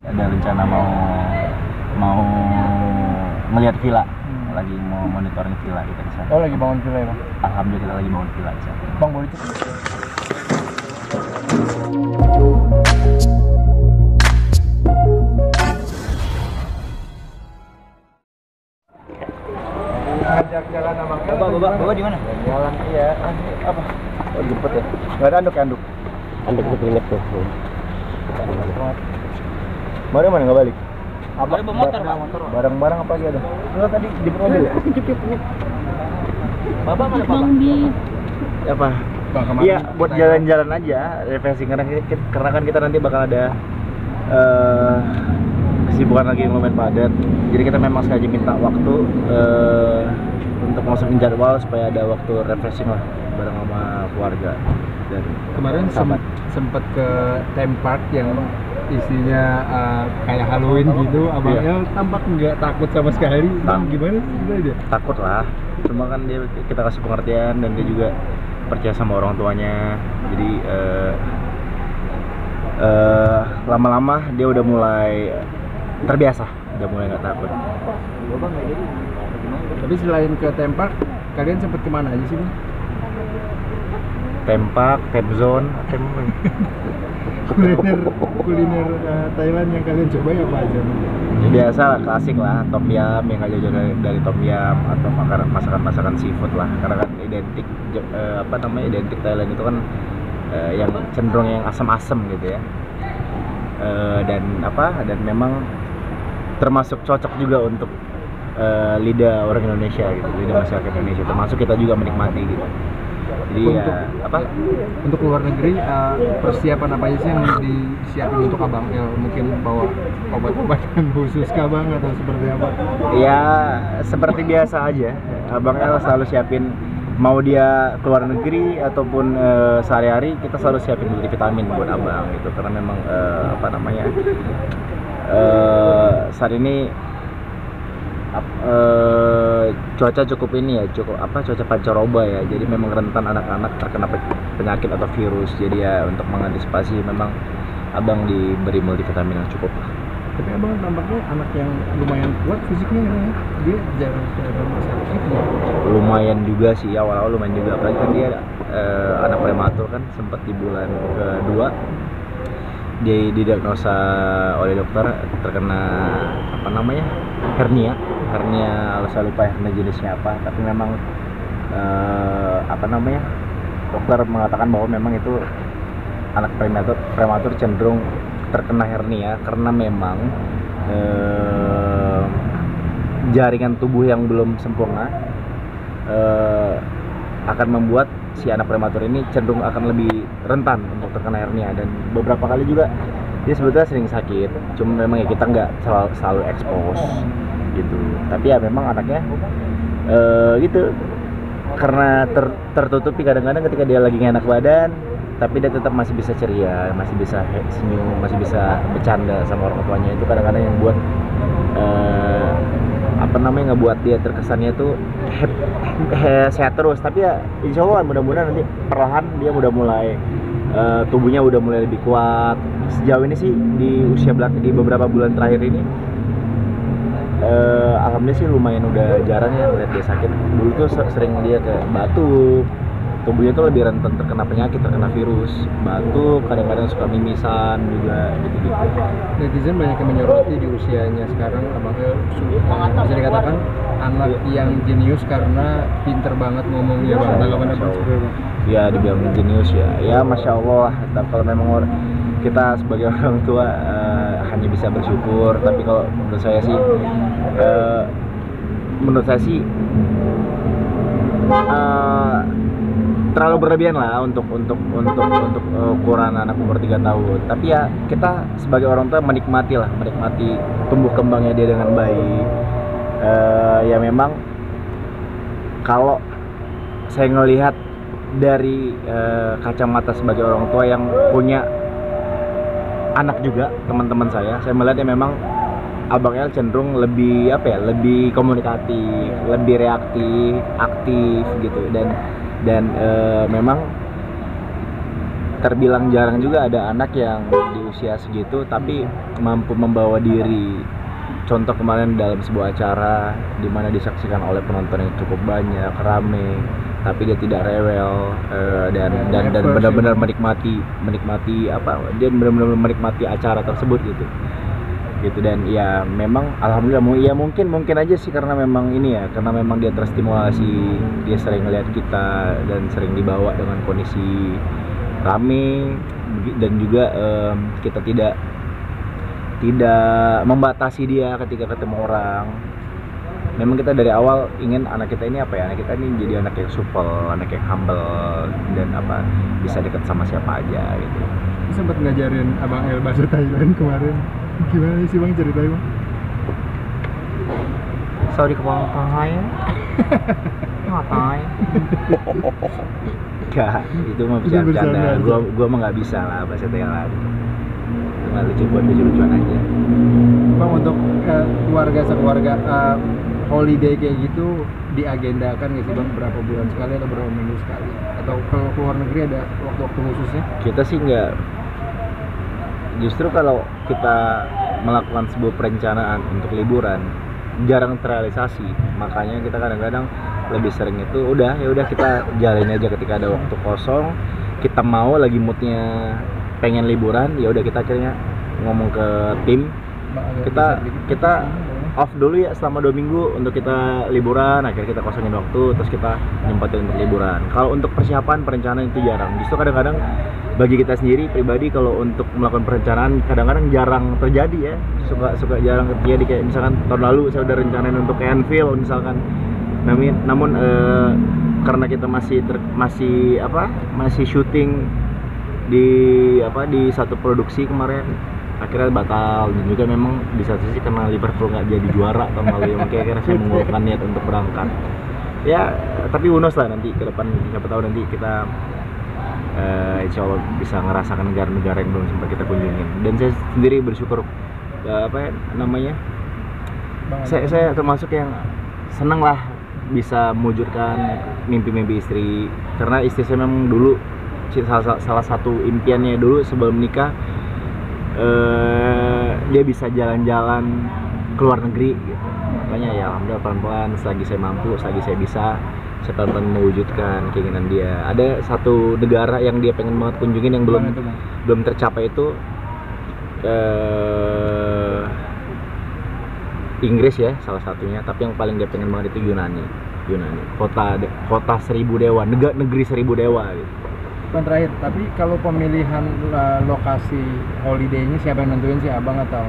Ada rencana mau ngelihat villa, lagi mau monitoring villa kita di sana. Oh, lagi bangun villa ya, Bang? Alhamdulillah kita lagi bangun villa di sana. Bang, boleh cek? Ngajak jalan sama Bapak di mana? Jalan, iya. Apa? Oh, dijemput ya? Nggak ada anduk. Anduk itu inget tuh. Baru mana nggak balik? Baru bawa motor, Pak. Barang-barang apa lagi ada? Enggak, tadi di mobil ya? Bapak mana, Pak? Apa? Iya, buat jalan-jalan aja, refreshing karena kan kita nanti bakal ada kesibukan lagi yang lumayan padat. Jadi kita memang sengaja minta waktu untuk masukin jadwal supaya ada waktu refreshing lah bareng sama keluarga. Dan kemarin sahabat. Sempet ke theme park yang isinya kayak Halloween gitu. Abang El tampak nggak takut sama sekali. Gimana sih sebenarnya? Takut lah, cuma kan kita kasih pengertian dan dia juga percaya sama orang tuanya. Jadi lama-lama dia udah mulai terbiasa, udah mulai nggak takut. Tapi selain ke theme park, kalian sempet kemana aja sih, Bang? Theme park, theme zone, kuliner Thailand yang kalian coba ya apa aja? biasa lah, klasik lah, tom yum yang nggak jauh dari tom yum, atau masakan seafood lah, karena kan identik identik Thailand itu kan yang cenderung yang asam-asam gitu ya, dan memang termasuk cocok juga untuk lidah orang Indonesia gitu, lidah masyarakat Indonesia, termasuk kita juga menikmati gitu. Jadi untuk luar negeri, persiapan apa aja sih yang disiapin untuk Abang El? Mungkin bawa obat-obatan khusus kah, Bang, atau seperti apa? Ya seperti biasa aja, Abang El selalu siapin, mau dia keluar negeri ataupun sehari-hari kita selalu siapin multivitamin buat abang gitu, karena memang saat ini cuaca cukup cuaca pancaroba ya, jadi memang rentan anak-anak terkena penyakit atau virus. Jadi ya untuk mengantisipasi memang abang diberi multivitamin yang cukup lah. Tapi abang tampaknya anak yang lumayan kuat fisiknya ya, dia jarang rumah sakit ya? Lumayan juga sih, awal-awal lumayan juga, apalagi kan dia anak prematur kan, sempat di bulan kedua dia didiagnosa oleh dokter terkena hernia, saya lupa hernia jenisnya apa, tapi memang dokter mengatakan bahwa memang itu anak prematur cenderung terkena hernia karena memang jaringan tubuh yang belum sempurna akan membuat si anak prematur ini cenderung akan lebih rentan untuk terkena hernia, dan beberapa kali juga dia sebetulnya sering sakit, cuma memang ya kita nggak selalu expose gitu. Tapi ya memang anaknya gitu, karena tertutupi kadang-kadang ketika dia lagi nggak enak badan, tapi dia tetap masih bisa ceria, masih bisa senyum, masih bisa bercanda sama orang tuanya. Itu kadang-kadang yang buat ngebuat dia terkesannya tuh sehat terus. Tapi ya insya Allah mudah-mudahan nanti perlahan dia udah mulai tubuhnya udah mulai lebih kuat. Sejauh ini sih di beberapa bulan terakhir ini alhamdulillah sih lumayan udah jarang ya lihat dia sakit. Dulu tuh sering dia kayak batuk, tubuhnya tuh lebih rentan terkena penyakit, terkena virus, batuk, kadang-kadang suka mimisan juga gitu-gitu. Netizen banyak yang menyoroti di usianya sekarang Abang El bisa dikatakan anak yang jenius karena pinter banget ngomongnya, Bang. Tanggapan Abang seperti apa? Ya dibilang jenius ya Masya Allah. Kalau memang kita sebagai orang tua hanya bisa bersyukur. Tapi kalau menurut saya sih terlalu berlebihan lah untuk ukuran anak umur 3 tahun. Tapi ya kita sebagai orang tua menikmati tumbuh kembangnya dia dengan baik. Ya memang kalau saya ngelihat dari kacamata sebagai orang tua yang punya anak juga, teman-teman saya melihat ya memang Abang El cenderung lebih lebih komunikatif, lebih reaktif, aktif gitu, dan memang terbilang jarang juga ada anak yang di usia segitu tapi mampu membawa diri. Contoh kemarin dalam sebuah acara di mana disaksikan oleh penonton yang cukup banyak, rame, tapi dia tidak rewel dan benar-benar menikmati apa, dia benar-benar menikmati acara tersebut gitu. Dan ya memang alhamdulillah ya mungkin aja sih karena memang ini ya, karena memang dia terstimulasi, dia sering ngeliat kita dan sering dibawa dengan kondisi rame, dan juga kita tidak membatasi dia ketika ketemu orang. Memang kita dari awal ingin anak kita ini apa ya, anak kita ini jadi anak yang supel, anak yang humble, dan apa, bisa dekat sama siapa aja gitu. Sempat ngajarin Abang El bahasa Thailand kemarin. Gimana sih Bang ceritanya Bang? Sorry kepala Thai. Thai. Gak, itu mah bercanda. Gua mah nggak bisa lah bahasa Thailand. Cuma lucu-lucuan aja. Bang, untuk keluarga holiday kayak gitu diagendakan nggak sih Bang, berapa bulan sekali atau berapa minggu sekali? Atau kalau keluar negeri ada waktu-waktu khususnya? Kita sih nggak. Justru kalau kita melakukan sebuah perencanaan untuk liburan jarang terrealisasi, makanya kita kadang-kadang lebih sering itu ya udah kita jalanin aja ketika ada waktu kosong, kita mau lagi moodnya pengen liburan, ya udah kita akhirnya ngomong ke tim, kita off dulu ya selama 2 minggu untuk kita liburan, akhirnya kita kosongin waktu, terus kita nyempatin untuk liburan. Kalau untuk persiapan perencanaan itu jarang. Justru kadang-kadang bagi kita sendiri pribadi kalau untuk melakukan perencanaan kadang-kadang jarang terjadi ya, suka jarang terjadi. Kayak misalkan tahun lalu saya udah rencanain untuk Anfield misalkan, namun karena kita masih syuting di satu produksi kemarin, akhirnya batal. Dan juga memang di satu sisi karena Liverpool nggak jadi juara tahun lalu, yang akhirnya saya mengurungkan niat untuk berangkat ya. Tapi who knows lah, nanti ke depan siapa tahu nanti kita insya Allah bisa ngerasakan negara-negara yang belum sempat kita kunjungin. Dan saya sendiri bersyukur saya termasuk yang senang lah bisa mewujudkan mimpi-mimpi istri, karena istri saya memang dulu salah satu impiannya dulu sebelum menikah, dia bisa jalan-jalan ke luar negeri gitu. Makanya ya alhamdulillah pelan-pelan selagi saya mampu, selagi saya bisa, saya pelan-pelan mewujudkan keinginan dia. Ada satu negara yang dia pengen banget kunjungin yang belum tercapai itu Inggris ya salah satunya, tapi yang paling dia pengen banget itu Yunani, kota seribu dewa, negeri seribu dewa gitu. Bang, terakhir, tapi kalau pemilihan lokasi holiday-nya siapa yang nentuin sih, Abang atau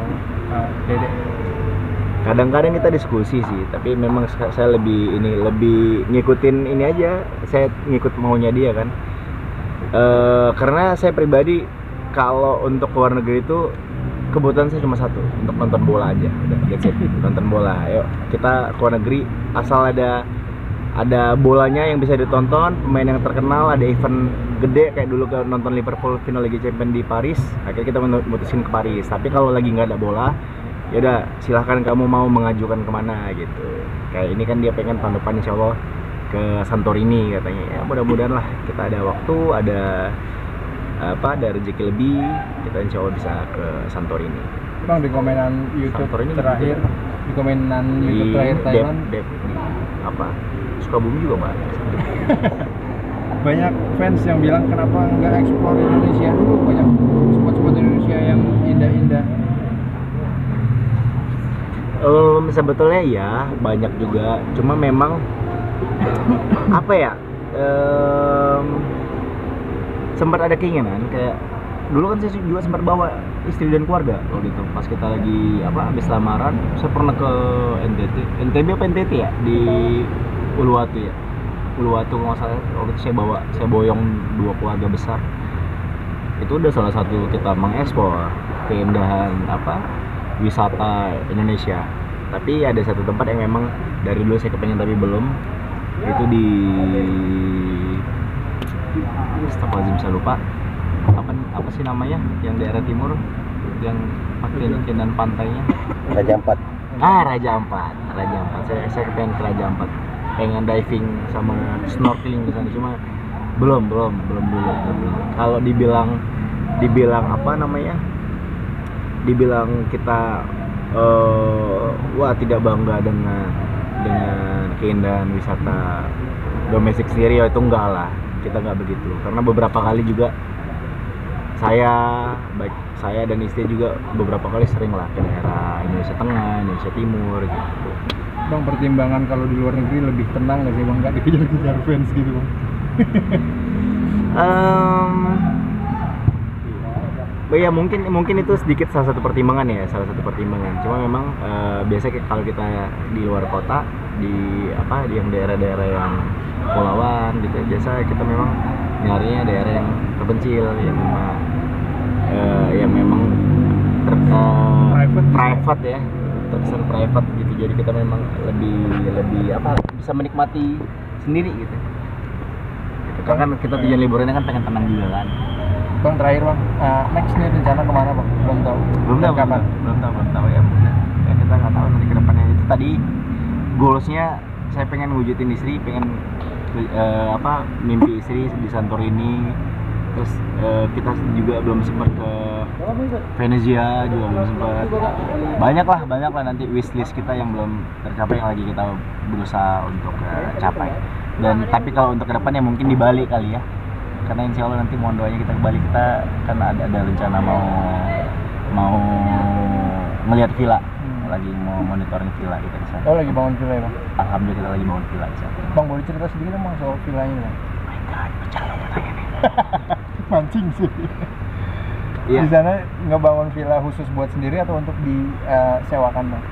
Dede? Kadang-kadang kita diskusi sih, tapi memang saya lebih ngikutin ini aja, saya ngikut maunya dia kan. Karena saya pribadi kalau untuk luar negeri itu kebutuhan saya cuma satu, untuk nonton bola aja, udah that's it. Nonton bola, ayo kita ke luar negeri asal ada bolanya yang bisa ditonton, pemain yang terkenal, ada event gede kayak dulu ke nonton Liverpool final Liga Champions di Paris, akhirnya kita memutusin ke Paris. Tapi kalau lagi nggak ada bola, ya udah silahkan kamu mau mengajukan kemana gitu. Kayak ini kan dia pengen tahun depan insya Allah ke Santorini katanya. Ya mudah-mudahan lah kita ada waktu, ada rezeki lebih, kita insya Allah bisa ke Santorini. Bang, di komenan YouTube Santorini terakhir, di komenan YouTube terakhir Thailand, Sukabumi juga banyak. Banyak fans yang bilang kenapa nggak eksplor Indonesia dulu, banyak spot-spot Indonesia yang indah-indah. Sebetulnya ya banyak juga, cuma memang sempat ada keinginan kayak dulu kan saya juga sempat bawa istri dan keluarga kalau gitu pas kita lagi habis lamaran. Saya pernah ke NTB apa NTT ya, di Uluwatu kalau nggak salah. Waktu itu saya boyong 2 keluarga besar. Itu udah salah satu kita mengekspor keindahan wisata Indonesia. Tapi ada satu tempat yang memang dari dulu saya kepengen tapi belum, itu di Astagfirullahaladzim saya lupa apa sih namanya, yang daerah timur yang pakai dan pantainya, Raja Ampat. Raja Ampat. Saya kepengen ke Raja Ampat, pengen diving sama snorkeling di sana, cuma belum dulu. Kalau dibilang dibilang kita wah tidak bangga dengan keindahan wisata domestik sendiri, ya itu enggak lah, kita nggak begitu. Karena beberapa kali juga baik saya dan istri juga beberapa kali sering lah ke daerah Indonesia Tengah, Indonesia Timur gitu. Bang, pertimbangan kalau di luar negeri lebih tenang nggak sih bang, nggak dikejar-kejar fans gitu bang? Ya mungkin itu sedikit salah satu pertimbangan. Cuma memang biasanya kalau kita di luar kota, di yang daerah-daerah yang kepulauan gitu, biasa kita memang nyarinya daerah yang terpencil, yang memang private ya, terkesan private gitu. Jadi kita memang lebih bisa menikmati sendiri gitu. Karena kan kita tujuan liburannya kan pengen tenang juga kan. Bang, terakhir bang, next nih rencana kemana bang? Belum tahu. Belum tahu ya. Ya kita nggak tahu nanti ke depannya. Itu tadi goalsnya saya pengen wujudin istri, pengen mimpi istri di Santorini. Terus kita juga belum sempat ke Venezia, juga belum sempat. Banyak lah nanti wishlist kita yang belum tercapai, yang lagi kita berusaha untuk capai. Dan tapi kalau untuk ke depannya mungkin di Bali kali ya. Karena insya Allah nanti mohon doanya kita ke Bali, kita kan ada rencana mau ngelihat villa, lagi mau monitoring villa kita di sana. Oh, lagi bangun villa ya bang? Alhamdulillah kita lagi bangun villa di sana. Bang, boleh cerita sedikit bang soal villanya bang? Oh my god, bercanda tanya nih. Mancing sih. Iya. Di sana ngebangun villa khusus buat sendiri atau untuk disewakan bang?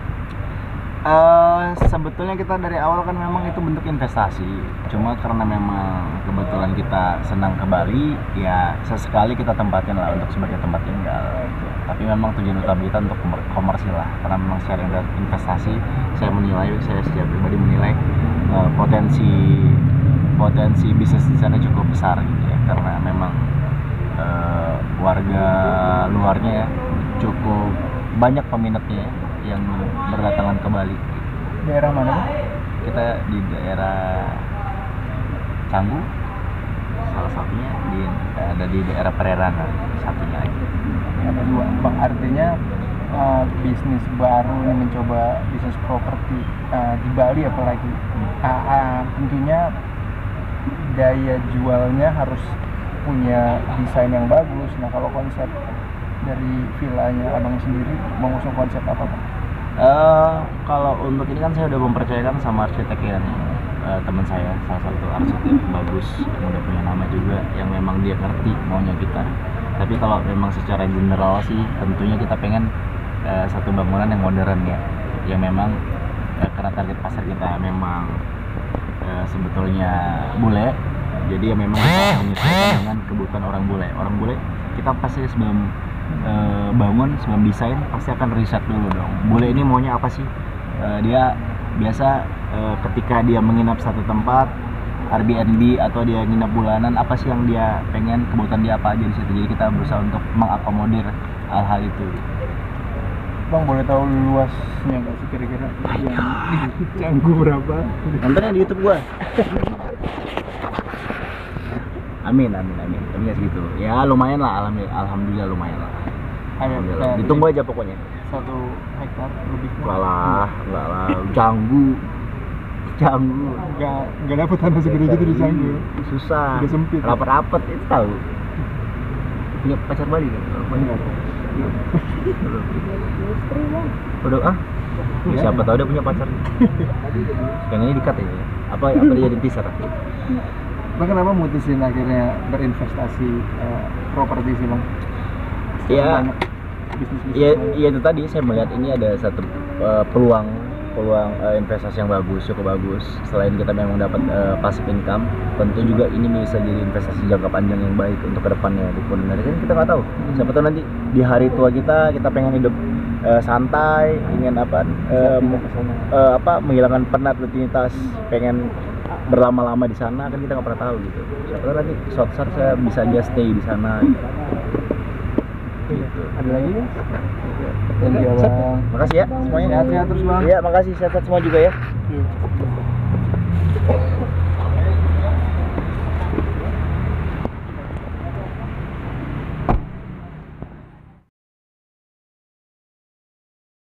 Sebetulnya kita dari awal kan memang itu bentuk investasi. Cuma karena memang kebetulan kita senang ke Bali, ya sesekali kita tempatin lah untuk sebagai tempat tinggal. Tapi memang tujuan utama kita untuk komersil lah. Karena memang secara investasi, saya secara pribadi menilai potensi bisnis di sana cukup besar gitu ya. Karena memang warga luarnya ya cukup banyak peminatnya ya, yang berdatangan ke Bali. Daerah mana bang? Kita di daerah Canggu, salah satunya ada di daerah Pererana, satunya lagi. Ada dua bang, artinya bisnis baru ini mencoba bisnis properti di Bali apalagi tentunya daya jualnya harus punya desain yang bagus. Nah, kalau konsep dari villanya abang sendiri mengusung konsep apa bang? Kalau untuk ini kan saya udah mempercayakan sama arsitek yang teman saya, salah satu arsitek bagus yang udah punya nama juga, yang memang dia ngerti maunya kita. Tapi kalau memang secara general sih tentunya kita pengen satu bangunan yang modern ya, yang memang karena target pasar kita memang sebetulnya bule, jadi ya memang kita menyesuaikan dengan kebutuhan orang bule. Kita pasti sebelum bangun, sebelum desain pasti akan riset dulu dong, bule ini maunya apa sih. Dia biasa ketika dia menginap satu tempat Airbnb atau dia nginap bulanan, apa sih yang dia pengen, kebutuhan dia apa aja di situ. Jadi kita berusaha untuk mengakomodir hal-hal itu. Bang, boleh tahu luasnya nggak sih kira-kira yang Canggu berapa? Nonton yang di YouTube gua. Amin. Tapi nggak segitu. Ya lumayan lah, alhamdulillah lumayan lah. Alhamdulillah. Ditunggu aja pokoknya. 1 hektar lebih. Enggak lah. Canggu. Nggak dapet tanah segede gitu di Canggu. Susah. Udah sempit. Rapet itu tahu. Punya pacar Bali kan? Udah siapa tahu dia punya pacar. Yang ini dikat ya. Apa dia jadi teaser? Bang, kenapa mutusin akhirnya berinvestasi properti sih bang? Iya itu tadi saya melihat ini ada satu peluang investasi yang cukup bagus. Selain kita memang dapat passive income, tentu juga ini bisa jadi investasi jangka panjang yang baik untuk kedepannya. Kan kita nggak tahu, siapa tahu nanti di hari tua kita pengen hidup santai, ingin menghilangkan penat rutinitas, pengen berlama-lama di sana, kan kita nggak pernah tahu gitu. Siapa tahu nanti suatu saat saya bisa aja stay di sana gitu. Ada lagi ya? Thank you bang. Makasih ya semuanya. Sehat-sehat terus bang. Iya, makasih, sehat-sehat semua juga ya. Iya.